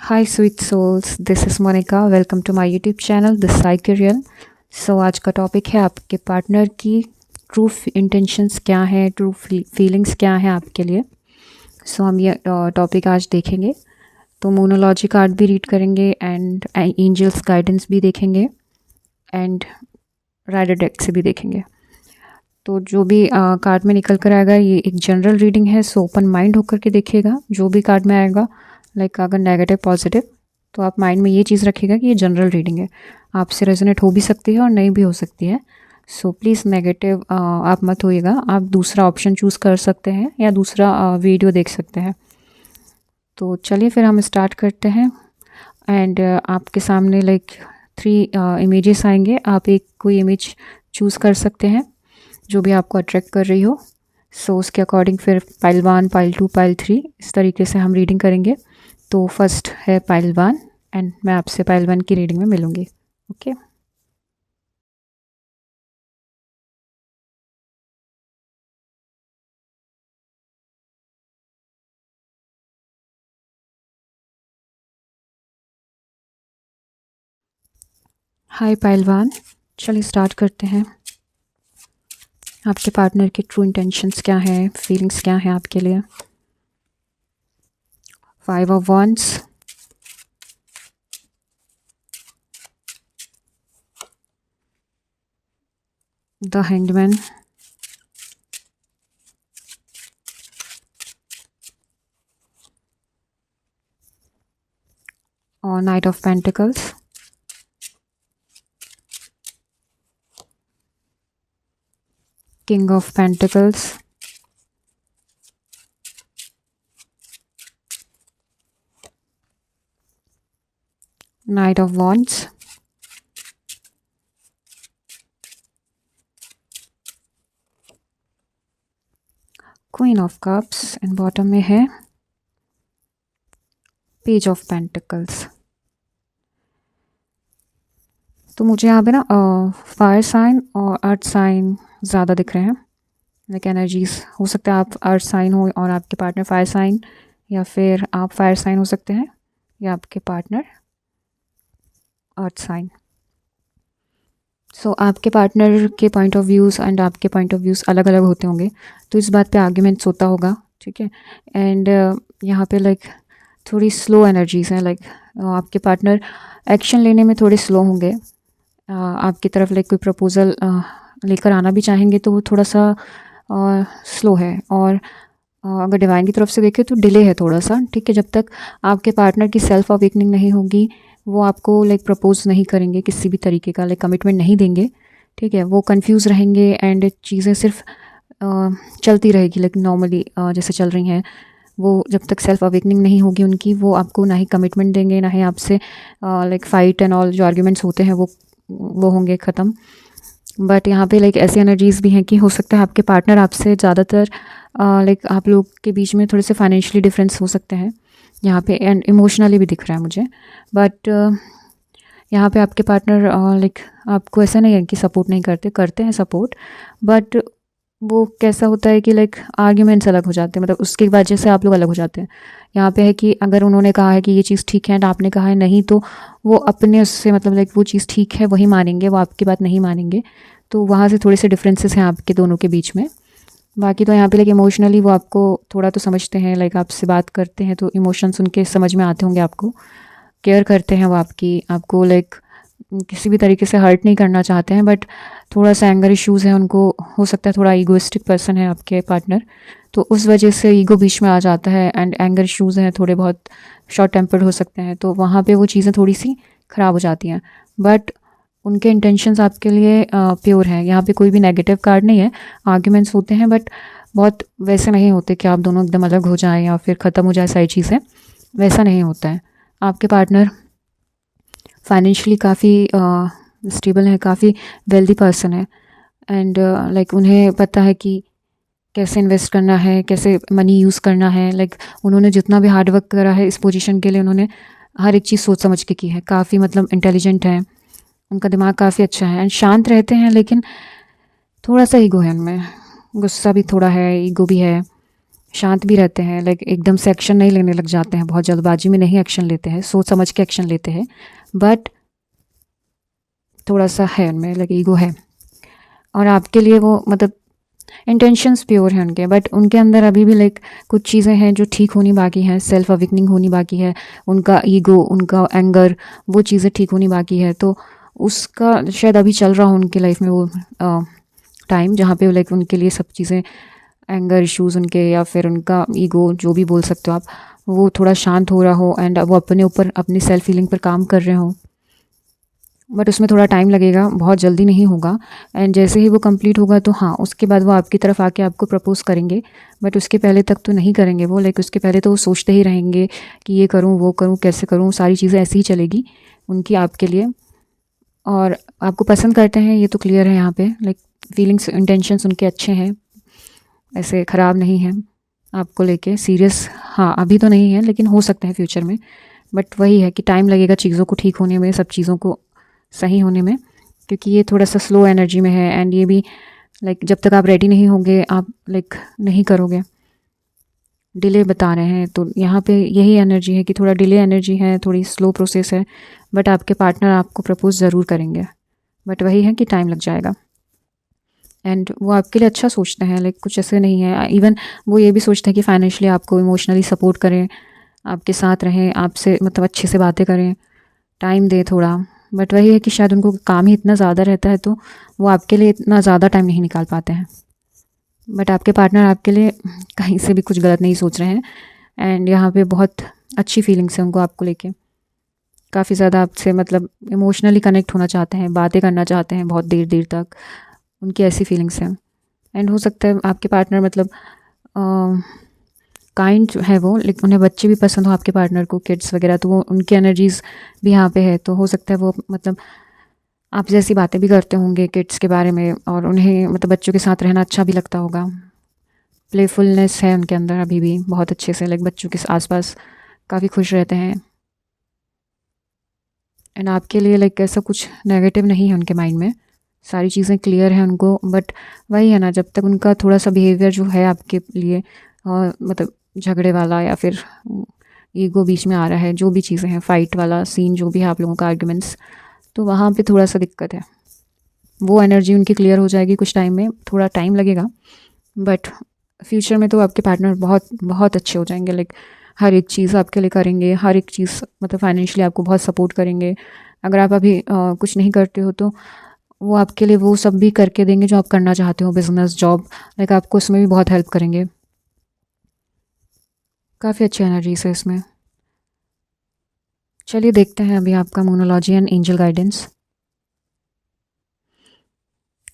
Hi sweet souls, this is Monika. Welcome to my YouTube channel this साइकिरियल। So आज का topic है आपके पार्टनर की ट्रू इंटेंशंस क्या है, ट्रू फीलिंग्स क्या है आपके लिए। सो हम ये टॉपिक आज देखेंगे। तो मोनोलॉजी कार्ड भी रीड करेंगे एंड एंजल्स गाइडेंस भी देखेंगे एंड राइडर डेक से भी देखेंगे। तो जो भी कार्ड में निकल कर आएगा ये एक जनरल रीडिंग है, सो ओपन माइंड होकर के देखिएगा। जो भी कार्ड में आएगा अगर नेगेटिव पॉजिटिव तो आप माइंड में ये चीज़ रखिएगा कि ये जनरल रीडिंग है, आपसे रेजोनेट हो भी सकती है और नहीं भी हो सकती है। सो प्लीज़ नेगेटिव आप मत होइएगा। आप दूसरा ऑप्शन चूज़ कर सकते हैं या दूसरा वीडियो देख सकते हैं। तो चलिए फिर हम स्टार्ट करते हैं। एंड आपके सामने 3 इमेजेस आएंगे। आप एक कोई इमेज चूज़ कर सकते हैं जो भी आपको अट्रैक्ट कर रही हो। सो उसके अकॉर्डिंग फिर पाइल 1, पाइल 2, पाइल 3 इस तरीके से हम रीडिंग करेंगे। तो फर्स्ट है पाइल 1 एंड मैं आपसे पाइल 1 की रीडिंग में मिलूँगी। ओके। हाय पाइल 1, चलिए स्टार्ट करते हैं। आपके पार्टनर के ट्रू इंटेंशंस क्या हैं, फीलिंग्स क्या हैं आपके लिए। 5 ऑफ wands, द हैंगमैन, और night of pentacles, king of pentacles, night of wands, queen of cups and bottom में है पेज ऑफ पेंटिकल्स। तो मुझे यहाँ पे ना फायर साइन और अर्थ साइन ज़्यादा दिख रहे हैं। एनर्जीज हो सकता है आप अर्थ साइन हो और आपके पार्टनर फायर साइन, या फिर आप फायर साइन हो सकते हैं या आपके पार्टनर अर्थ साइन। सो आपके पार्टनर के पॉइंट ऑफ व्यूज़ एंड आपके पॉइंट ऑफ व्यूज़ अलग अलग होते होंगे, तो इस बात पे आर्ग्यूमेंट्स होता होगा, ठीक है। एंड यहाँ पे थोड़ी स्लो एनर्जीज हैं। आपके पार्टनर एक्शन लेने में थोड़े स्लो होंगे। आपकी तरफ कोई प्रपोज़ल लेकर आना भी चाहेंगे तो वो थोड़ा सा स्लो है। और अगर डिवाइन की तरफ से देखें तो डिले है थोड़ा सा, ठीक है। जब तक आपके पार्टनर की सेल्फ अवेकनिंग नहीं होगी वो आपको प्रपोज नहीं करेंगे, किसी भी तरीके का कमिटमेंट नहीं देंगे, ठीक है। वो कंफ्यूज रहेंगे एंड चीज़ें सिर्फ चलती रहेगी नॉर्मली जैसे चल रही हैं। वो जब तक सेल्फ अवेकनिंग नहीं होगी उनकी, वो आपको ना ही कमिटमेंट देंगे ना ही आपसे फाइट एंड ऑल जो आर्ग्यूमेंट्स होते हैं वो होंगे ख़त्म। बट यहाँ पे ऐसी एनर्जीज़ भी हैं कि हो सकता है आपके पार्टनर आपसे ज़्यादातर आप लोग के बीच में थोड़े से फाइनेंशियली डिफरेंस हो सकते हैं यहाँ पे, एंड इमोशनली भी दिख रहा है मुझे। बट यहाँ पे आपके पार्टनर आपको ऐसा नहीं है कि सपोर्ट नहीं करते हैं सपोर्ट, बट वो कैसा होता है कि आर्ग्यूमेंट्स अलग हो जाते हैं, मतलब उसकी वजह से आप लोग अलग हो जाते हैं। यहाँ पे है कि अगर उन्होंने कहा है कि ये चीज़ ठीक है एंड आपने कहा है नहीं, तो वो अपने उससे वो चीज़ ठीक है वही मानेंगे, वो आपकी बात नहीं मानेंगे। तो वहाँ से थोड़े से डिफरेंसेस हैं आपके दोनों के बीच में। बाकी तो यहाँ पे इमोशनली वो आपको थोड़ा तो समझते हैं, आपसे बात करते हैं तो इमोशंस उनके समझ में आते होंगे, आपको केयर करते हैं वो आपको किसी भी तरीके से हर्ट नहीं करना चाहते हैं। बट थोड़ा सा एंगर इश्यूज़ है उनको, हो सकता है थोड़ा ईगोइस्टिक पर्सन है आपके पार्टनर, तो उस वजह से ईगो बीच में आ जाता है एंड एंगर इश्यूज़ हैं, थोड़े बहुत शॉर्ट टेम्पर्ड हो सकते हैं, तो वहाँ पे वो चीज़ें थोड़ी सी ख़राब हो जाती हैं। बट उनके इंटेंशंस आपके लिए प्योर हैं। यहाँ पे कोई भी नेगेटिव कार्ड नहीं है। आर्ग्यूमेंट्स होते हैं बट बहुत वैसे नहीं होते कि आप दोनों एकदम अलग हो जाएं या फिर ख़त्म हो जाए सारी चीज़ें, वैसा नहीं होता है। आपके पार्टनर फाइनेंशियली काफ़ी स्टेबल है, काफ़ी वेल्दी पर्सन है एंड उन्हें पता है कि कैसे इन्वेस्ट करना है, कैसे मनी यूज़ करना है। उन्होंने जितना भी हार्ड वर्क करा है इस पोजीशन के लिए, उन्होंने हर एक चीज़ सोच समझ के की है। काफ़ी इंटेलिजेंट है, उनका दिमाग काफ़ी अच्छा है एंड शांत रहते हैं, लेकिन थोड़ा सा ईगो है उनमें, गुस्सा भी थोड़ा है, ईगो भी है शांत भी रहते हैं, लाइक एकदम से एक्शन नहीं लेने लग जाते हैं, बहुत जल्दबाजी में नहीं एक्शन लेते हैं, सोच समझ के एक्शन लेते हैं। बट थोड़ा सा है उनमें लाइक ईगो है, और आपके लिए वो मतलब इंटेंशंस प्योर हैं उनके, बट उनके अंदर अभी भी लाइक कुछ चीज़ें हैं जो ठीक होनी बाकी हैं, सेल्फ अवेकनिंग होनी बाकी है, उनका ईगो, उनका एंगर, वो चीज़ें ठीक होनी बाकी है। तो उसका शायद अभी चल रहा हो उनकी लाइफ में वो टाइम जहाँ पे लाइक उनके लिए सब चीज़ें, एंगर इश्यूज़ उनके या फिर उनका ईगो जो भी बोल सकते हो आप, वो थोड़ा शांत हो रहा हो एंड वो अपने ऊपर अपनी सेल्फ फीलिंग पर काम कर रहे हो। बट उसमें थोड़ा टाइम लगेगा, बहुत जल्दी नहीं होगा। एंड जैसे ही वो कंप्लीट होगा तो हाँ, उसके बाद वो आपकी तरफ आके आपको प्रपोज़ करेंगे। बट उसके पहले तक तो नहीं करेंगे वो, लाइक उसके पहले तो वो सोचते ही रहेंगे कि ये करूँ, वो करूँ, कैसे करूँ, सारी चीज़ें ऐसी ही चलेगी उनकी आपके लिए। और आपको पसंद करते हैं, ये तो क्लियर है यहाँ पे, लाइक फीलिंग्स, इंटेंशंस उनके अच्छे हैं, ऐसे ख़राब नहीं हैं आपको लेके, सीरियस हाँ अभी तो नहीं है, लेकिन हो सकता है फ्यूचर में। बट वही है कि टाइम लगेगा चीज़ों को ठीक होने में, सब चीज़ों को सही होने में, क्योंकि ये थोड़ा सा स्लो एनर्जी में है। एंड ये भी लाइक जब तक आप रेडी नहीं होंगे आप लाइक नहीं करोगे, डिले बता रहे हैं। तो यहाँ पे यही एनर्जी है कि थोड़ा डिले एनर्जी है, थोड़ी स्लो प्रोसेस है। बट आपके पार्टनर आपको प्रपोज ज़रूर करेंगे, बट वही है कि टाइम लग जाएगा। एंड वो आपके लिए अच्छा सोचते हैं, लाइक कुछ ऐसे नहीं है। इवन वो ये भी सोचते हैं कि फाइनेंशियली आपको इमोशनली सपोर्ट करें, आपके साथ रहें, आपसे मतलब अच्छे से बातें करें, टाइम दें थोड़ा। बट वही है कि शायद उनको काम ही इतना ज़्यादा रहता है, तो वो आपके लिए इतना ज़्यादा टाइम नहीं निकाल पाते हैं। बट आपके पार्टनर आपके लिए कहीं से भी कुछ गलत नहीं सोच रहे हैं। एंड यहाँ पे बहुत अच्छी फीलिंग्स है उनको आपको लेके, काफ़ी ज़्यादा आपसे मतलब इमोशनली कनेक्ट होना चाहते हैं, बातें करना चाहते हैं बहुत देर देर तक, उनकी ऐसी फीलिंग्स हैं। एंड हो सकता है आपके पार्टनर मतलब काइंड है वो, लेकिन उन्हें बच्चे भी पसंद हो आपके पार्टनर को, किड्स वगैरह, तो वो उनकी एनर्जीज़ भी यहाँ पे है। तो हो सकता है वो मतलब आप जैसी बातें भी करते होंगे किड्स के बारे में, और उन्हें मतलब बच्चों के साथ रहना अच्छा भी लगता होगा। प्लेफुलनेस है उनके अंदर अभी भी बहुत अच्छे से, लाइक बच्चों के आसपास काफ़ी खुश रहते हैं। एंड आपके लिए लाइक ऐसा कुछ नेगेटिव नहीं है उनके माइंड में, सारी चीज़ें क्लियर हैं उनको। बट वही है ना, जब तक उनका थोड़ा सा बिहेवियर जो है आपके लिए मतलब झगड़े वाला या फिर ईगो बीच में आ रहा है, जो भी चीज़ें हैं, फाइट वाला सीन जो भी है आप लोगों का, आर्ग्यूमेंट्स, तो वहाँ पे थोड़ा सा दिक्कत है। वो एनर्जी उनकी क्लियर हो जाएगी कुछ टाइम में, थोड़ा टाइम लगेगा। बट फ्यूचर में तो आपके पार्टनर बहुत बहुत अच्छे हो जाएंगे, लाइक हर एक चीज़ आपके लिए करेंगे, हर एक चीज़ मतलब फाइनेंशियली आपको बहुत सपोर्ट करेंगे। अगर आप अभी कुछ नहीं करते हो तो वो आपके लिए वो सब भी करके देंगे जो आप करना चाहते हो, बिजनेस, जॉब, लाइक आपको उसमें भी बहुत हेल्प करेंगे। काफ़ी अच्छी एनर्जीज है इसमें। चलिए देखते हैं अभी आपका मोनोलॉजी एंड एंजल गाइडेंस।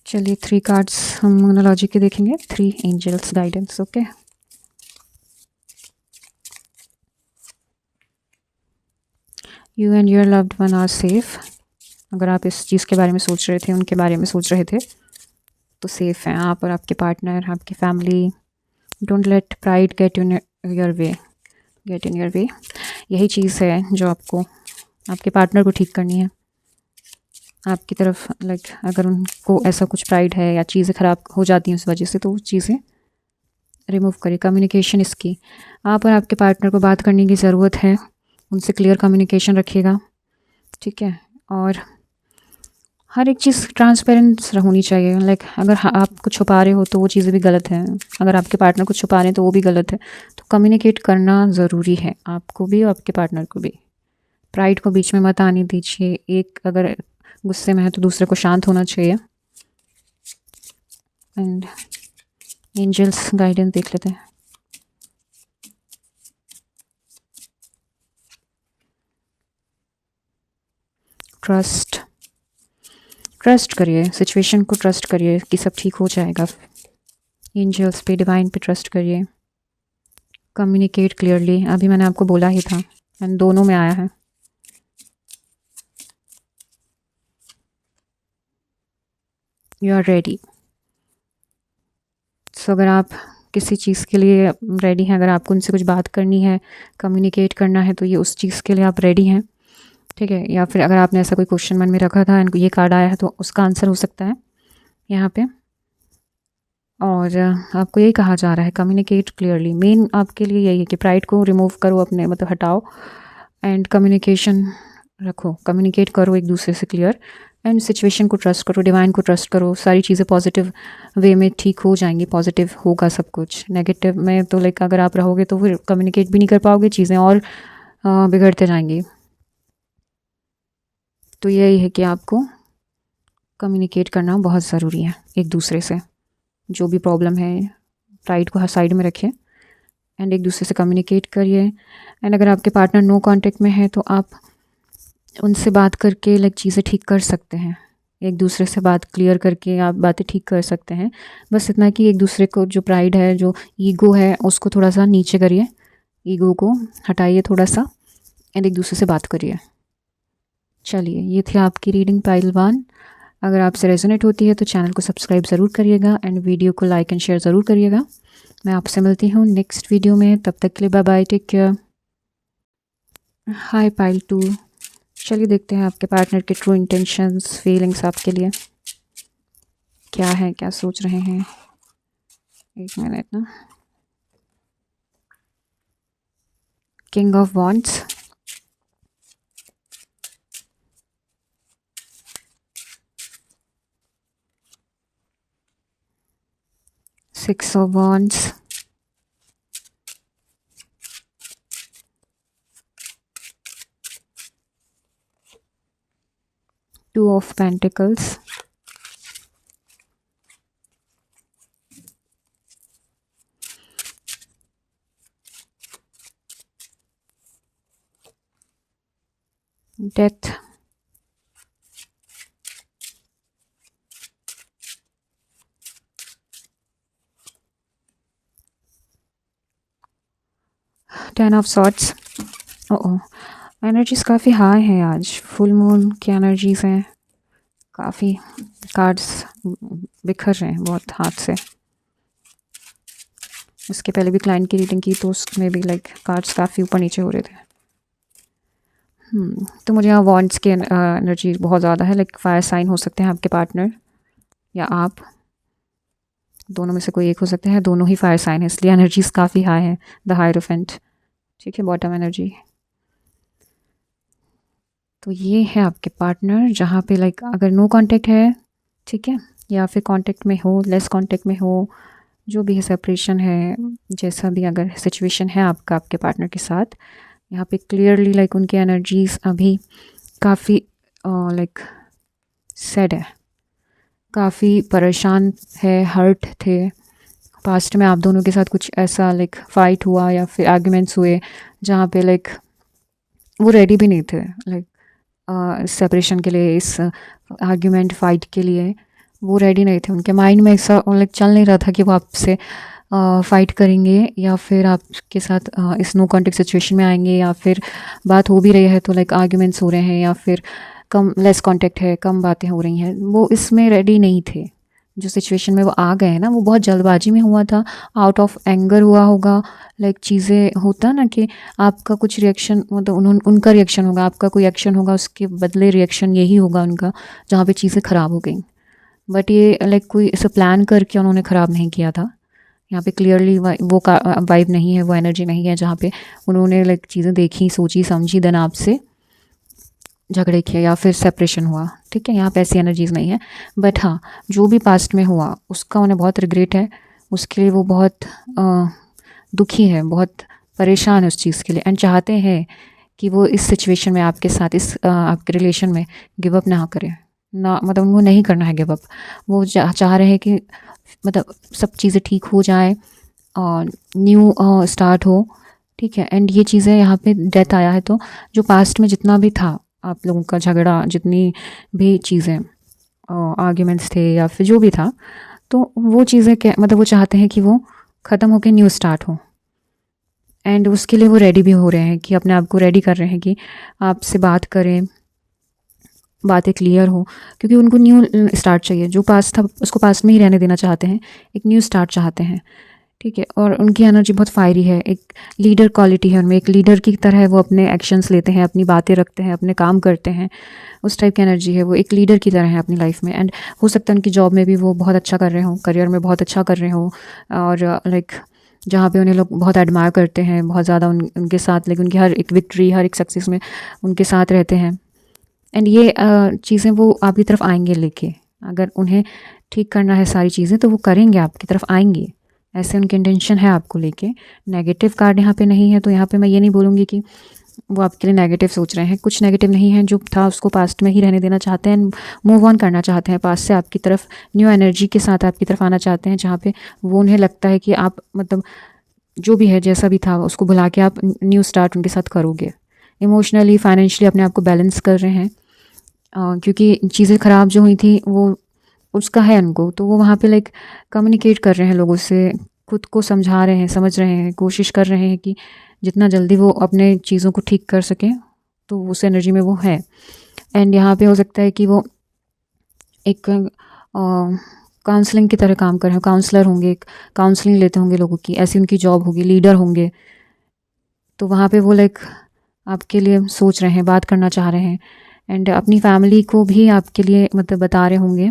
चलिए 3 कार्ड्स हम मोनोलॉजी के देखेंगे, 3 angels guidance. Okay, you and your loved one are safe. अगर आप इस चीज़ के बारे में सोच रहे थे, उनके बारे में सोच रहे थे, तो सेफ़ हैं आप और आपके पार्टनर, आपकी family. Don't let pride get in your way, get in your way. यही चीज़ है जो आपको आपके पार्टनर को ठीक करनी है आपकी तरफ। लाइक अगर उनको ऐसा कुछ प्राइड है या चीज़ें ख़राब हो जाती हैं उस वजह से, तो वो चीज़ें रिमूव करिए। कम्युनिकेशन इसकी, आप और आपके पार्टनर को बात करने की ज़रूरत है, उनसे क्लियर कम्युनिकेशन रखिएगा, ठीक है। और हर एक चीज़ ट्रांसपेरेंट होनी चाहिए। लाइक अगर आप कुछ छुपा रहे हो तो वो चीज़ें भी गलत हैं, अगर आपके पार्टनर कुछ छुपा रहे हैं तो वो भी गलत है। तो कम्युनिकेट करना ज़रूरी है, आपको भी और आपके पार्टनर को भी। प्राइड को बीच में मत आने दीजिए, एक अगर गुस्से में है तो दूसरे को शांत होना चाहिए। एंड एंजल्स गाइडेंस देख लेते हैं। ट्रस्ट करिए, सिचुएशन को ट्रस्ट करिए कि सब ठीक हो जाएगा। एंजल्स पे, डिवाइन पे ट्रस्ट करिए। कम्युनिकेट क्लियरली, अभी मैंने आपको बोला ही था, एंड दोनों में आया है। You are ready. सो अगर आप किसी चीज़ के लिए रेडी हैं, अगर आपको उनसे कुछ बात करनी है, कम्युनिकेट करना है, तो ये उस चीज़ के लिए आप रेडी हैं, ठीक है। या फिर अगर आपने ऐसा कोई क्वेश्चन मन में रखा था एंड ये कार्ड आया है, तो उसका आंसर हो सकता है यहाँ पे। और आपको यही कहा जा रहा है, कम्युनिकेट क्लियरली। मेन आपके लिए यही है कि प्राइड को रिमूव करो अपने, मतलब हटाओ, एंड कम्युनिकेशन रखो, कम्युनिकेट करो एक दूसरे से क्लियर, एंड सिचुएशन को ट्रस्ट करो, डिवाइन को ट्रस्ट करो। सारी चीज़ें पॉजिटिव वे में ठीक हो जाएंगी, पॉजिटिव होगा सब कुछ। नेगेटिव में तो लाइक अगर आप रहोगे तो फिर कम्युनिकेट भी नहीं कर पाओगे, चीज़ें और बिगड़ते जाएंगी। तो यही है कि आपको कम्युनिकेट करना बहुत ज़रूरी है एक दूसरे से। जो भी प्रॉब्लम है, प्राइड को हर साइड में रखें एंड एक दूसरे से कम्युनिकेट करिए। एंड अगर आपके पार्टनर नो कांटेक्ट में है तो आप उनसे बात करके लाइक चीज़ें ठीक कर सकते हैं, एक दूसरे से बात क्लियर करके आप बातें ठीक कर सकते हैं। बस इतना कि एक दूसरे को जो प्राइड है, जो ईगो है, उसको थोड़ा सा नीचे करिए, ईगो को हटाइए थोड़ा सा, एंड एक दूसरे से बात करिए। चलिए, ये थी आपकी रीडिंग पाइल 1। अगर आपसे रेजोनेट होती है तो चैनल को सब्सक्राइब ज़रूर करिएगा एंड वीडियो को लाइक एंड शेयर ज़रूर करिएगा। मैं आपसे मिलती हूँ नेक्स्ट वीडियो में, तब तक के लिए बाय बाय, टेक केयर। हाय पाइल 2, चलिए देखते हैं आपके पार्टनर के ट्रू इंटेंशंस, फीलिंग्स आपके लिए क्या है, क्या सोच रहे हैं। एक मिनट ना। King of wands, 6 of wands, 2 of pentacles, death, ten of swords. Oh, energies काफ़ी हाई हैं आज, फुल मून की एनर्जीज हैं, काफ़ी कार्ड्स बिखर रहे हैं बहुत हाथ से। इसके पहले भी क्लाइंट की रीडिंग की तो उसमें भी लाइक कार्ड्स काफ़ी ऊपर नीचे हो रहे थे। तो मुझे यहाँ वॉन्ड्स की एनर्जी बहुत ज़्यादा है, लाइक फायर साइन हो सकते हैं आपके पार्टनर या आप, दोनों में से कोई एक हो सकते हैं, दोनों ही फायर साइन है, इसलिए एनर्जीज काफ़ी हाई है। द हायरोफेंट, ठीक है, बॉटम एनर्जी। तो ये है आपके पार्टनर, जहाँ पे लाइक अगर नो कांटेक्ट है, ठीक है, या फिर कांटेक्ट में हो, लेस कांटेक्ट में हो, जो भी है, सेपरेशन है, जैसा भी अगर सिचुएशन है आपका आपके पार्टनर के साथ, यहाँ पे क्लियरली लाइक उनकी एनर्जीज अभी काफ़ी लाइक सैड है, काफ़ी परेशान है, हर्ट थे। पास्ट में आप दोनों के साथ कुछ ऐसा लाइक फाइट हुआ या फिर आर्ग्यूमेंट्स हुए जहाँ पे लाइक वो रेडी भी नहीं थे, लाइक सेपरेशन के लिए, इस आर्ग्यूमेंट फाइट के लिए वो रेडी नहीं थे। उनके माइंड में ऐसा लाइक चल नहीं रहा था कि वो आपसे फाइट करेंगे या फिर आपके साथ इस नो कॉन्टेक्ट सिचुएशन में आएंगे, या फिर बात हो भी रही है तो लाइक आर्ग्यूमेंट्स हो रहे हैं, या फिर कम लेस कांटेक्ट है, कम बातें हो रही हैं, वो इसमें रेडी नहीं थे। जो सिचुएशन में वो आ गए हैं ना, वो बहुत जल्दबाजी में हुआ था, आउट ऑफ एंगर हुआ होगा, लाइक चीज़ें होता ना कि आपका कुछ रिएक्शन, मतलब उनका रिएक्शन होगा, आपका कोई एक्शन होगा, उसके बदले रिएक्शन यही होगा उनका, जहाँ पे चीज़ें ख़राब हो गई। बट ये लाइक कोई इसे प्लान करके उन्होंने ख़राब नहीं किया था। यहाँ पे क्लियरली वो वाइब नहीं है, वो एनर्जी नहीं है जहाँ पे उन्होंने लाइक चीज़ें देखी, सोची, समझी, देन आपसे झगड़े किए या फिर सेपरेशन हुआ, ठीक है। यहाँ पे ऐसी एनर्जीज नहीं है। बट हाँ, जो भी पास्ट में हुआ उसका उन्हें बहुत रिग्रेट है, उसके लिए वो बहुत दुखी है, बहुत परेशान है उस चीज़ के लिए, एंड चाहते हैं कि वो इस सिचुएशन में आपके साथ, इस आपके रिलेशन में गिव अप ना करें, ना, मतलब उनको नहीं करना है गिव अप। वो चाह रहे हैं कि मतलब सब चीज़ें ठीक हो जाए और न्यू स्टार्ट हो, ठीक है। एंड ये चीज़ें यहाँ पे डेथ आया है, तो जो पास्ट में जितना भी था आप लोगों का झगड़ा, जितनी भी चीज़ें आर्ग्यूमेंट्स थे या फिर जो भी था, तो वो चीज़ें क्या, मतलब वो चाहते हैं कि वो ख़त्म होकर न्यू स्टार्ट हो। एंड उसके लिए वो रेडी भी हो रहे हैं, कि अपने आप को रेडी कर रहे हैं कि आपसे बात करें, बातें क्लियर हो, क्योंकि उनको न्यू स्टार्ट चाहिए। जो पास्ट था उसको पास्ट में ही रहने देना चाहते हैं, एक न्यू स्टार्ट चाहते हैं। ठीक है। और उनकी एनर्जी बहुत फायरी है, एक लीडर क्वालिटी है उनमें, एक लीडर की तरह वो अपने एक्शंस लेते हैं, अपनी बातें रखते हैं, अपने काम करते हैं। उस टाइप की एनर्जी है, वो एक लीडर की तरह है अपनी लाइफ में। एंड हो सकता है उनकी जॉब में भी वो बहुत अच्छा कर रहे हों, करियर में बहुत अच्छा कर रहे हों, और लाइक जहाँ पे उन्हें लोग बहुत एडमायर करते हैं बहुत ज़्यादा, उनके साथ, लेकिन उनकी हर एक विक्ट्री, हर एक सक्सेस में उनके साथ रहते हैं। एंड ये चीज़ें वो आपकी तरफ आएंगे लेके, अगर उन्हें ठीक करना है सारी चीज़ें तो वो करेंगे, आपकी तरफ आएंगे, ऐसे उनकी इंटेंशन है आपको लेके। नेगेटिव कार्ड यहाँ पे नहीं है, तो यहाँ पे मैं ये नहीं बोलूँगी कि वो आपके लिए नेगेटिव सोच रहे हैं। कुछ नेगेटिव नहीं है, जो था उसको पास्ट में ही रहने देना चाहते हैं, मूव ऑन करना चाहते हैं पास्ट से, आपकी तरफ न्यू एनर्जी के साथ आपकी तरफ आना चाहते हैं, जहाँ पे वो उन्हें लगता है कि आप मतलब जो भी है जैसा भी था उसको भुला के आप न्यू स्टार्ट उनके साथ करोगे। इमोशनली, फाइनेंशियली अपने आप को बैलेंस कर रहे हैं, क्योंकि चीज़ें ख़राब जो हुई थी वो उसका है उनको, तो वो वहाँ पे लाइक कम्युनिकेट कर रहे हैं लोगों से, खुद को समझा रहे हैं, समझ रहे हैं, कोशिश कर रहे हैं कि जितना जल्दी वो अपने चीज़ों को ठीक कर सकें, तो उस एनर्जी में वो है। एंड यहाँ पे हो सकता है कि वो एक काउंसलिंग की तरह काम कर रहे हैं, काउंसलर होंगे, काउंसलिंग लेते होंगे लोगों की, ऐसी उनकी जॉब होगी, लीडर होंगे। तो वहाँ पे वो लाइक आपके लिए सोच रहे हैं, बात करना चाह रहे हैं। एंड अपनी फैमिली को भी आपके लिए मतलब बता रहे होंगे,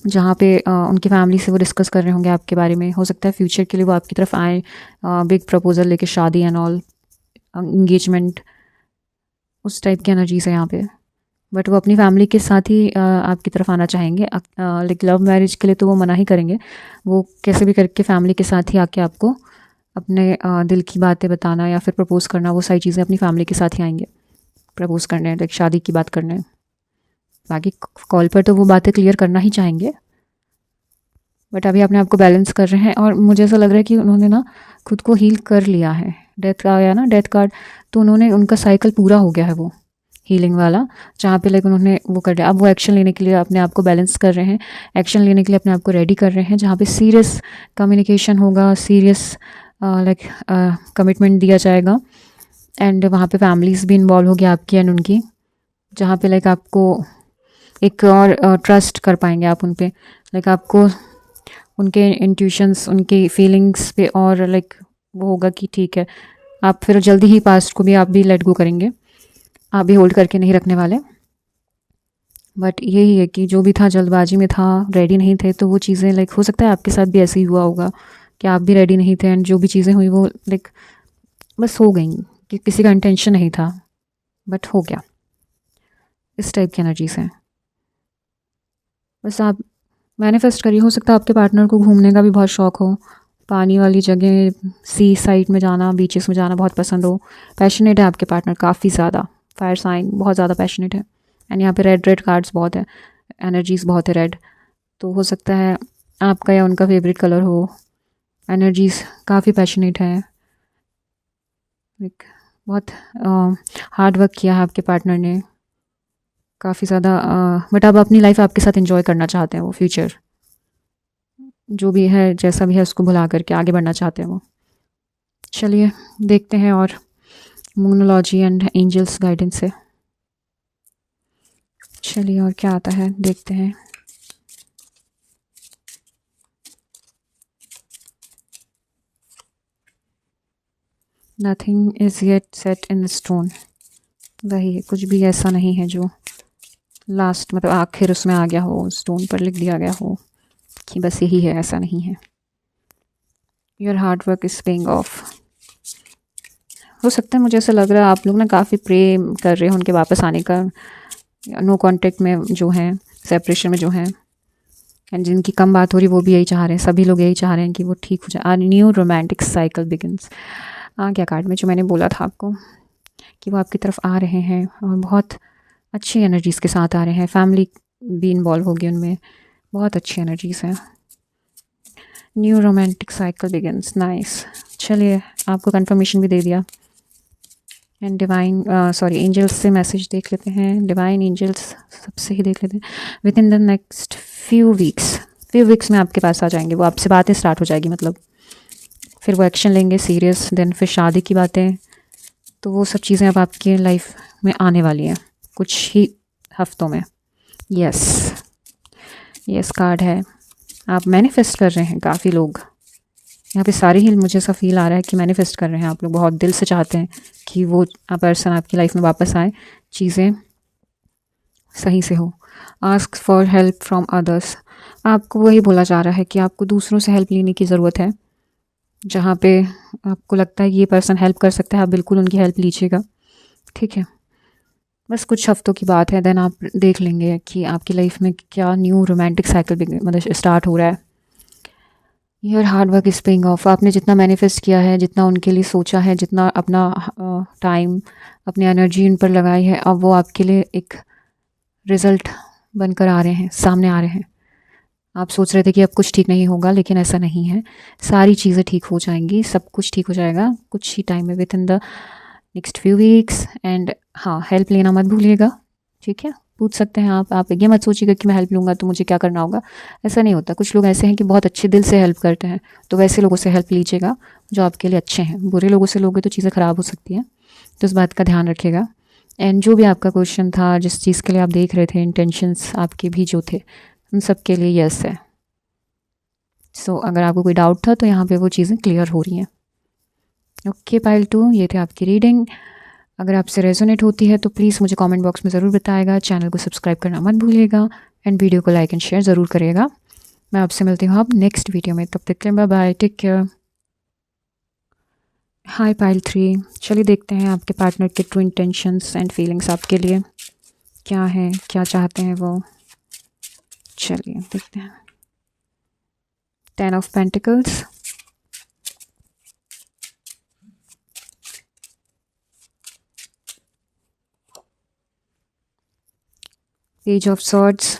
जहाँ पे उनकी फैमिली से वो डिस्कस कर रहे होंगे आपके बारे में। हो सकता है फ्यूचर के लिए वो आपकी तरफ आए, बिग प्रपोजल लेके, शादी एंड ऑल, इंगेजमेंट, उस टाइप की एनर्जीज है यहाँ पे। बट वो अपनी फैमिली के साथ ही आपकी तरफ आना चाहेंगे। लाइक लव मैरिज के लिए तो वो मना ही करेंगे, वो कैसे भी करके फैमिली के साथ ही आके आपको अपने दिल की बातें बताना या फिर प्रपोज़ करना, वो सारी चीज़ें अपनी फैमिली के साथ ही आएंगे प्रपोज़ करने, लाइक शादी की बात करने। बाकी कॉल पर तो वो बातें क्लियर करना ही चाहेंगे, बट अभी अपने आप को बैलेंस कर रहे हैं। और मुझे ऐसा लग रहा है कि उन्होंने ना खुद को हील कर लिया है। डेथ का आया ना, डेथ कार्ड, तो उन्होंने, उनका साइकिल पूरा हो गया है वो हीलिंग वाला, जहाँ पे लाइक उन्होंने वो कर लिया। अब वो एक्शन लेने के लिए अपने आप को बैलेंस कर रहे हैं, एक्शन लेने के लिए अपने आप को रेडी कर रहे हैं, जहाँ पे सीरियस कम्युनिकेशन होगा, सीरियस लाइक कमिटमेंट दिया जाएगा। एंड वहाँ पे फैमिलीज़ भी इन्वॉल्व होगी आपकी एंड उनकी, जहाँ पे लाइक आपको एक और ट्रस्ट कर पाएंगे आप उन पे, लाइक आपको उनके इंट्यूशंस, उनकी फीलिंग्स पे और लाइक वो होगा कि ठीक है, आप फिर जल्दी ही पास्ट को भी आप भी लेट गो करेंगे, आप भी होल्ड करके नहीं रखने वाले। बट यही है कि जो भी था जल्दबाजी में था, रेडी नहीं थे, तो वो चीज़ें लाइक हो सकता है आपके साथ भी ऐसे ही हुआ होगा कि आप भी रेडी नहीं थे, एंड जो भी चीज़ें हुई वो लाइक बस हो गई, कि किसी का इंटेंशन नहीं था बट हो गया। इस टाइप की एनर्जीज हैं। बस आप मैनिफेस्ट करिए। हो सकता है आपके पार्टनर को घूमने का भी बहुत शौक़ हो, पानी वाली जगह, सी साइड में जाना, बीचेस में जाना बहुत पसंद हो। पैशनेट है आपके पार्टनर काफ़ी ज़्यादा, फायर साइन, बहुत ज़्यादा पैशनेट है। एंड यहाँ पे रेड रेड कार्ड्स बहुत है, एनर्जीज़ बहुत है रेड, तो हो सकता है आपका या उनका फेवरेट कलर हो। एनर्जीज़ काफ़ी पैशनेट है, एक बहुत हार्ड वर्क किया है आपके पार्टनर ने काफ़ी ज़्यादा, बट अब अपनी लाइफ आपके साथ एंजॉय करना चाहते हैं वो, फ्यूचर जो भी है जैसा भी है उसको भुला करके आगे बढ़ना चाहते हैं वो। चलिए देखते हैं और मूनोलॉजी एंड एंजल्स गाइडेंस से, चलिए और क्या आता है देखते हैं। Nothing is yet set in stone, वही है, कुछ भी ऐसा नहीं है जो लास्ट मतलब आखिर उसमें आ गया हो, स्टोन पर लिख दिया गया हो कि बस यही है, ऐसा नहीं है। Your hard work is paying off. हो सकता है, मुझे ऐसा लग रहा है आप लोग ना काफ़ी प्रे कर रहे हो उनके वापस आने का, नो कांटेक्ट में जो हैं, सेपरेशन में जो हैं, एंड जिनकी कम बात हो रही वो भी यही चाह रहे हैं, सभी लोग यही चाह रहे हैं कि वो ठीक हो जाए। आ न्यू रोमांटिक साइकिल बिगिंस आ गया कार्ड में, जो मैंने बोला था आपको कि वो आपकी तरफ आ रहे हैं और बहुत अच्छी एनर्जीज़ के साथ आ रहे हैं। फैमिली भी इन्वॉल्व होगी उनमें, बहुत अच्छी एनर्जीज़ हैं। New romantic cycle begins, nice. चलिए आपको कंफर्मेशन भी दे दिया। एंड डिवाइन सॉरी एंजल्स से मैसेज देख लेते हैं, डिवाइन एंजल्स सबसे ही देख लेते हैं। With in the next few weeks में आपके पास आ जाएंगे वो, आपसे बातें स्टार्ट हो जाएगी, मतलब फिर वो एक्शन लेंगे सीरियस, देन फिर शादी की बातें, तो वो सब चीज़ें अब आपकी लाइफ में आने वाली हैं कुछ ही हफ्तों में। यस कार्ड है, आप मैनिफेस्ट कर रहे हैं काफ़ी लोग, यहाँ पे सारे ही मुझे ऐसा फील आ रहा है कि मैनिफेस्ट कर रहे हैं आप लोग, बहुत दिल से चाहते हैं कि वो पर्सन आपकी लाइफ में वापस आए, चीज़ें सही से हो। Ask for help from others, आपको वही बोला जा रहा है कि आपको दूसरों से हेल्प लेने की ज़रूरत है। जहाँ पे आपको लगता है कि ये पर्सन हेल्प कर सकता है, आप बिल्कुल उनकी हेल्प लीजिएगा, ठीक है। बस कुछ हफ्तों की बात है, देन आप देख लेंगे कि आपकी लाइफ में क्या न्यू रोमांटिक साइकिल मतलब स्टार्ट हो रहा है। Your hard work is paying off, आपने जितना मैनिफेस्ट किया है, जितना उनके लिए सोचा है, जितना अपना टाइम, अपनी एनर्जी उन पर लगाई है, अब वो आपके लिए एक रिज़ल्ट बनकर आ रहे हैं, सामने आ रहे हैं। आप सोच रहे थे कि अब कुछ ठीक नहीं होगा, लेकिन ऐसा नहीं है, सारी चीज़ें ठीक हो जाएंगी, सब कुछ ठीक हो जाएगा कुछ ही टाइम में, with in the next few weeks. And हाँ, हेल्प लेना मत भूलिएगा, ठीक है। पूछ सकते हैं आप ये मत सोचिएगा कि मैं हेल्प लूँगा तो मुझे क्या करना होगा, ऐसा नहीं होता। कुछ लोग ऐसे हैं कि बहुत अच्छे दिल से हेल्प करते हैं, तो वैसे लोगों से हेल्प लीजिएगा जो आपके लिए अच्छे हैं। बुरे लोगों से लोगे तो चीज़ें ख़राब हो सकती हैं, तो इस बात का ध्यान रखिएगा। एंड जो भी आपका क्वेश्चन था, जिस चीज़ के लिए आप देख रहे थे, इंटेंशंस आपके भी जो थे, उन सब के लिए यस है। सो अगर आपको कोई डाउट था तो यहाँ पे वो चीज़ें क्लियर हो रही हैं। ओके पाइल 2, ये थे आपकी रीडिंग। अगर आपसे रेजोनेट होती है तो प्लीज़ मुझे कमेंट बॉक्स में ज़रूर बताएगा, चैनल को सब्सक्राइब करना मत भूलिएगा, एंड वीडियो को लाइक एंड शेयर ज़रूर करिएगा। मैं आपसे मिलती हूँ अब नेक्स्ट वीडियो में, तब तक के लिए बाय बाय, टेक केयर। हाय पाइल 3, चलिए देखते हैं आपके पार्टनर के ट्रू इंटेंशंस एंड फीलिंग्स आपके लिए क्या हैं, क्या चाहते हैं वो। चलिए देखते हैं। 10 of pentacles, page of swords,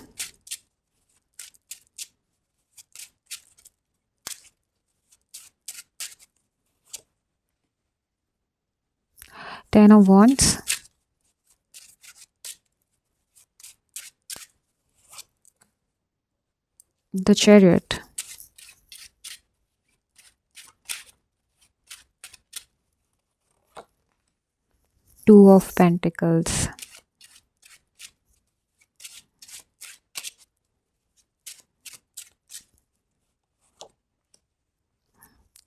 Ten of Wands, the Chariot, Two of Pentacles,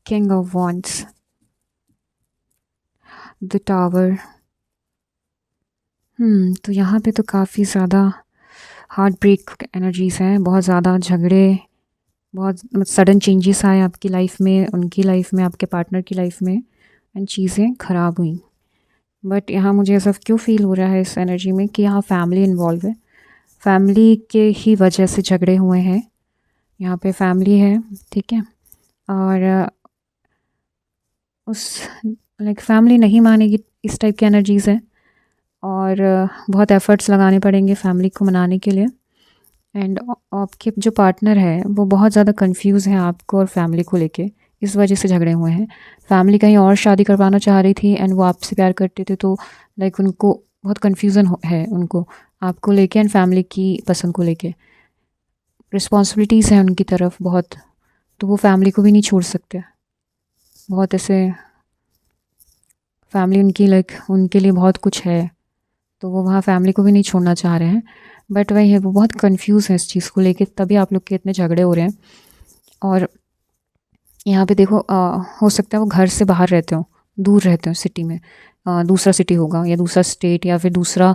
King of Wands, the Tower। तो यहाँ पे तो काफ़ी ज़्यादा हार्ट ब्रेक एनर्जीज़ हैं, बहुत ज़्यादा झगड़े, बहुत सडन चेंजेस आए आपकी लाइफ में, उनकी लाइफ में, आपके पार्टनर की लाइफ में, एंड चीज़ें ख़राब हुई। बट यहाँ मुझे ऐसा क्यों फील हो रहा है इस एनर्जी में कि यहाँ फैमिली इन्वॉल्व है, फैमिली के ही वजह से झगड़े हुए हैं। यहाँ पे फैमिली है, ठीक है, और उस फैमिली नहीं मानेगी, इस टाइप की एनर्जीज़ है, और बहुत एफ़र्ट्स लगाने पड़ेंगे फैमिली को मनाने के लिए। एंड आपके जो पार्टनर है वो बहुत ज़्यादा कंफ्यूज है आपको और फैमिली को लेके, इस वजह से झगड़े हुए हैं। फैमिली कहीं और शादी करवाना चाह रही थी एंड वो आपसे प्यार करते थे, तो उनको बहुत कन्फ्यूज़न है उनको आपको लेके एंड फैमिली की पसंद को लेके। रिस्पॉन्सिबिलिटीज़ हैं उनकी तरफ बहुत, तो वो फैमिली को भी नहीं छोड़ सकते। बहुत ऐसे फैमिली उनकी उनके लिए बहुत कुछ है, तो वो वहाँ फैमिली को भी नहीं छोड़ना चाह रहे हैं। बट वही है, वो बहुत कंफ्यूज है इस चीज़ को लेके, तभी आप लोग के इतने झगड़े हो रहे हैं। और यहाँ पे देखो, हो सकता है वो घर से बाहर रहते हो, दूर रहते हो सिटी में, दूसरा सिटी होगा या दूसरा स्टेट या फिर दूसरा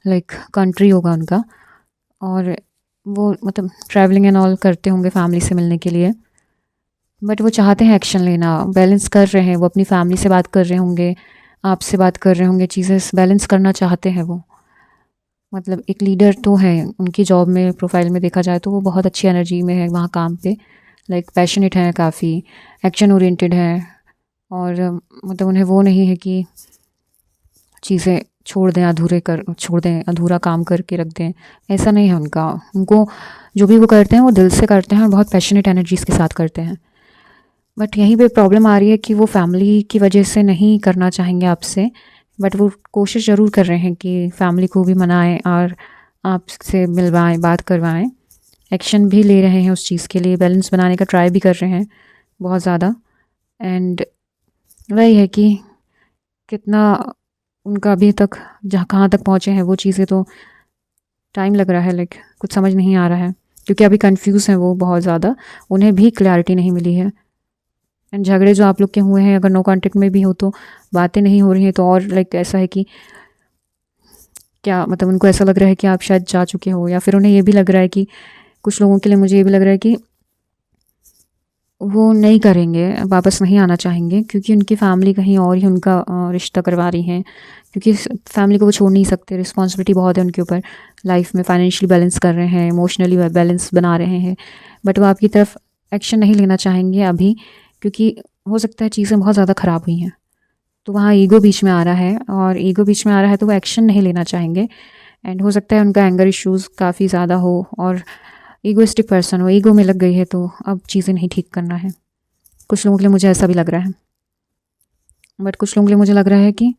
कंट्री होगा उनका, और वो मतलब ट्रैवलिंग एंड ऑल करते होंगे फैमिली से मिलने के लिए। बट वो चाहते हैं एक्शन लेना, बैलेंस कर रहे हैं, वो अपनी फैमिली से बात कर रहे होंगे, आपसे बात कर रहे होंगे, चीज़ें बैलेंस करना चाहते हैं वो। मतलब एक लीडर तो है उनकी जॉब में, प्रोफाइल में देखा जाए तो वो बहुत अच्छी एनर्जी में है वहाँ काम पे, पैशनेट है, काफ़ी एक्शन ओरिएंटेड है, और मतलब उन्हें वो नहीं है कि चीज़ें छोड़ दें, अधूरा काम करके रख दें, ऐसा नहीं है उनका। उनको जो भी वो करते हैं वो दिल से करते हैं और बहुत पैशनेट एनर्जीज़ के साथ करते हैं। बट यहीं पे प्रॉब्लम आ रही है कि वो फैमिली की वजह से नहीं करना चाहेंगे आपसे, बट वो कोशिश ज़रूर कर रहे हैं कि फैमिली को भी मनाएं और आपसे मिलवाएं, बात करवाएं, एक्शन भी ले रहे हैं उस चीज़ के लिए, बैलेंस बनाने का ट्राई भी कर रहे हैं बहुत ज़्यादा। एंड वही है कि कितना उनका अभी तक जहाँ कहाँ तक पहुँचे हैं वो चीज़ें, तो टाइम लग रहा है, कुछ समझ नहीं आ रहा है, क्योंकि अभी कंफ्यूज हैं वो बहुत ज़्यादा, उन्हें भी क्लैरिटी नहीं मिली है। एंड झगड़े जो आप लोग के हुए हैं, अगर नो कॉन्टेक्ट में भी हो तो बातें नहीं हो रही हैं, तो और लाइक ऐसा है कि क्या मतलब उनको ऐसा लग रहा है कि आप शायद जा चुके हो, या फिर उन्हें ये भी लग रहा है कि कुछ लोगों के लिए मुझे ये भी लग रहा है कि वो नहीं करेंगे, वापस नहीं आना चाहेंगे, क्योंकि उनकी फैमिली कहीं और ही उनका रिश्ता करवा रही है, क्योंकि फैमिली को वो छोड़ नहीं सकते, रिस्पॉन्सिबिलिटी बहुत है उनके ऊपर, लाइफ में फाइनेंशियली बैलेंस कर रहे हैं, इमोशनली बैलेंस बना रहे हैं, बट वो आपकी तरफ एक्शन नहीं लेना चाहेंगे अभी, क्योंकि हो सकता है चीज़ें बहुत ज़्यादा ख़राब हुई हैं। तो वहाँ ईगो बीच में आ रहा है, और ईगो बीच में आ रहा है तो वो एक्शन नहीं लेना चाहेंगे, एंड हो सकता है उनका एंगर इश्यूज़ काफ़ी ज़्यादा हो, और ईगोइस्टिक पर्सन हो, ईगो में लग गई है, तो अब चीज़ें नहीं ठीक करना है। कुछ लोगों के लिए मुझे ऐसा भी लग रहा है, बट कुछ लोगों के लिए मुझे लग रहा है कि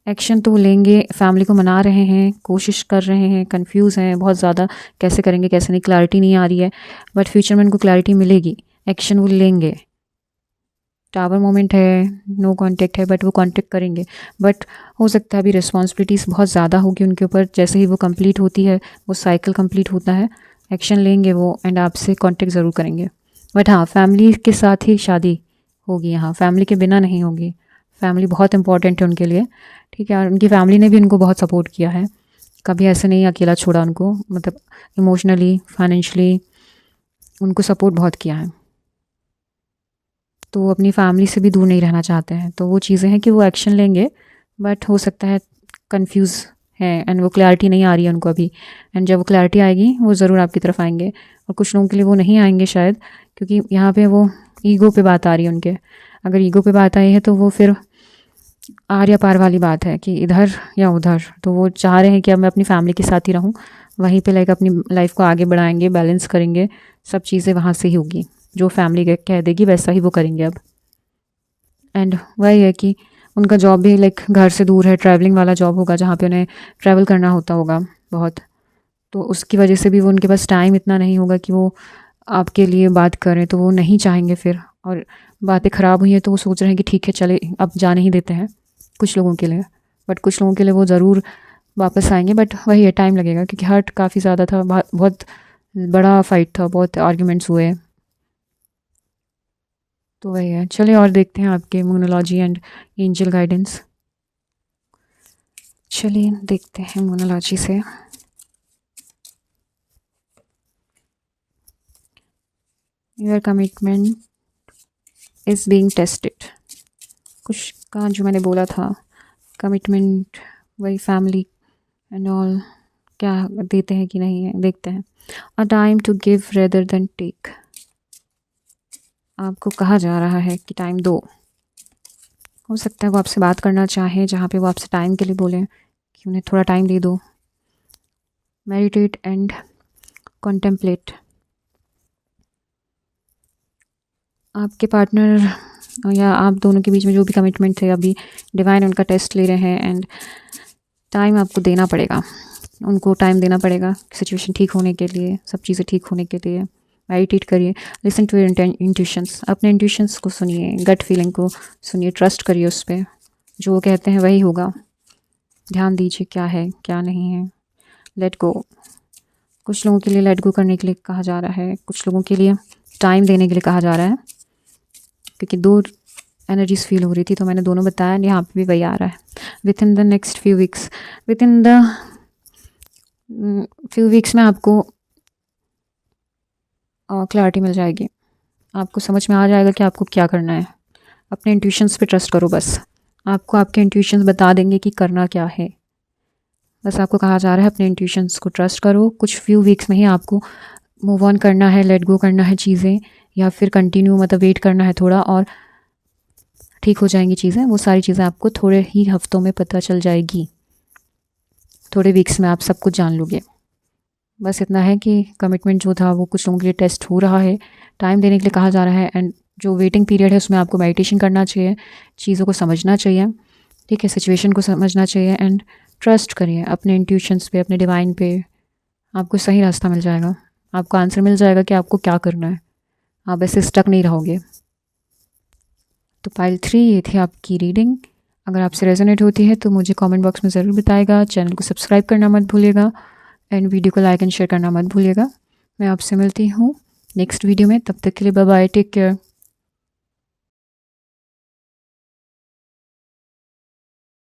एक्शन तो वो लेंगे, फैमिली को मना रहे हैं, कोशिश कर रहे हैं, कंफ्यूज हैं बहुत ज़्यादा, कैसे करेंगे कैसे नहीं, क्लैरिटी नहीं आ रही है, बट फ्यूचर में उनको क्लैरिटी मिलेगी, एक्शन वो लेंगे। टावर मोमेंट है, नो कांटेक्ट है, बट वो कांटेक्ट करेंगे, बट हो सकता है अभी रिस्पॉन्सिबिलिटीज़ बहुत ज़्यादा होगी उनके ऊपर, जैसे ही वो कंप्लीट होती है, वो साइकिल कंप्लीट होता है, एक्शन लेंगे वो, एंड आपसे कांटेक्ट ज़रूर करेंगे। बट हाँ, फैमिली के साथ ही शादी होगी यहाँ, फैमिली के बिना नहीं होगी, फैमिली बहुत इंपॉर्टेंट है उनके लिए, ठीक है, और उनकी फैमिली ने भी उनको बहुत सपोर्ट किया है, कभी ऐसे नहीं अकेला छोड़ा उनको, मतलब इमोशनली फाइनेंशियली उनको सपोर्ट बहुत किया है, तो वो अपनी फैमिली से भी दूर नहीं रहना चाहते हैं, तो वो चीज़ें हैं कि वो एक्शन लेंगे, बट हो सकता है कंफ्यूज है, एंड वो क्लैरिटी नहीं आ रही है उनको अभी, एंड जब वो क्लैरिटी आएगी वो ज़रूर आपकी तरफ आएंगे, और कुछ लोगों के लिए वो नहीं आएंगे शायद, क्योंकि यहाँ पे वो ईगो पे बात आ रही है उनके, अगर ईगो पे बात आई है तो वो फिर आर या पार वाली बात है कि इधर या उधर, तो वो चाह रहे हैं कि अब मैं अपनी फैमिली के साथ ही रहूँ, वहीं पे लाइक अपनी लाइफ को आगे बढ़ाएंगे, बैलेंस करेंगे, सब चीज़ें वहाँ से ही होगी, जो फैमिली कह देगी वैसा ही वो करेंगे अब। एंड वही है कि उनका जॉब भी लाइक घर से दूर है, ट्रैवलिंग वाला जॉब होगा, जहाँ पे उन्हें ट्रैवल करना होता होगा बहुत, तो उसकी वजह से भी वो उनके पास टाइम इतना नहीं होगा कि वो आपके लिए बात करें, तो वो नहीं चाहेंगे फिर, और बातें ख़राब हुई हैं तो वो सोच रहे हैं कि ठीक है चले अब जाने ही देते हैं कुछ लोगों के लिए, बट कुछ लोगों के लिए वो ज़रूर वापस आएंगे, बट वही है टाइम लगेगा, क्योंकि हर्ट काफ़ी ज़्यादा था, बहुत बड़ा फाइट था, बहुत आर्ग्यूमेंट्स हुए, तो वही है। चलिए और देखते हैं आपके मोनोलॉजी एंड एंजल गाइडेंस, चलिए देखते हैं मोनोलॉजी से। Your commitment is being tested, कुछ का जो मैंने बोला था, कमिटमेंट वही फैमिली एंड ऑल, क्या देते हैं कि नहीं है, देखते हैं। A time to give rather than take, आपको कहा जा रहा है कि टाइम दो, हो सकता है वो आपसे बात करना चाहें, जहाँ पे वो आपसे टाइम के लिए बोलें कि उन्हें थोड़ा टाइम दे दो। मेडिटेट एंड कॉन्टेम्पलेट, आपके पार्टनर या आप दोनों के बीच में जो भी कमिटमेंट थे, अभी डिवाइन उनका टेस्ट ले रहे हैं, एंड टाइम आपको देना पड़ेगा, उनको टाइम देना पड़ेगा सिचुएशन ठीक होने के लिए, सब चीज़ें ठीक होने के लिए। मेडिटेट करिए, लिसन टू योर इंट्यूशंस, अपने इंट्यूशंस को सुनिए, गट फीलिंग को सुनिए, ट्रस्ट करिए उस पर, जो वो कहते हैं वही होगा, ध्यान दीजिए क्या है क्या नहीं है। लेट गो, कुछ लोगों के लिए लेट गो करने के लिए कहा जा रहा है, कुछ लोगों के लिए टाइम देने के लिए कहा जा रहा है, क्योंकि दो एनर्जीज फील हो रही थी, तो मैंने दोनों बताया, यहाँ पे भी वही आ रहा है। With in the next few weeks, with in the few weeks में आपको क्लैरिटी मिल जाएगी, आपको समझ में आ जाएगा कि आपको क्या करना है। अपने इंट्यूशंस पे ट्रस्ट करो, बस आपको आपके इंट्यूशंस बता देंगे कि करना क्या है, बस आपको कहा जा रहा है अपने इंट्यूशंस को ट्रस्ट करो। कुछ फ्यू वीक्स में ही आपको मूव ऑन करना है, लेट गो करना है चीज़ें, या फिर कंटिन्यू मतलब वेट करना है थोड़ा, और ठीक हो जाएंगी चीज़ें। वो सारी चीज़ें आपको थोड़े ही हफ्तों में पता चल जाएगी, थोड़े वीक्स में आप सब कुछ जान लोगे। बस इतना है कि कमिटमेंट जो था वो कुछ लोगों के लिए टेस्ट हो रहा है, टाइम देने के लिए कहा जा रहा है, एंड जो वेटिंग पीरियड है उसमें आपको मेडिटेशन करना चाहिए, चीज़ों को समझना चाहिए, ठीक है, सिचुएशन को समझना चाहिए, एंड ट्रस्ट करिए अपने इंट्यूशंस पे, अपने डिवाइन पे, आपको सही रास्ता मिल जाएगा, आपको आंसर मिल जाएगा कि आपको क्या करना है, आप ऐसे स्टक नहीं रहोगे। तो पाइल 3 ये थी आपकी रीडिंग। अगर आपसे रेजोनेट होती है तो मुझे कमेंट बॉक्स में ज़रूर बताएगा, चैनल को सब्सक्राइब करना मत भूलिएगा, एंड वीडियो को लाइक एंड शेयर करना मत भूलिएगा। मैं आपसे मिलती हूँ नेक्स्ट वीडियो में, तब तक के लिए बाय बाय, टेक केयर।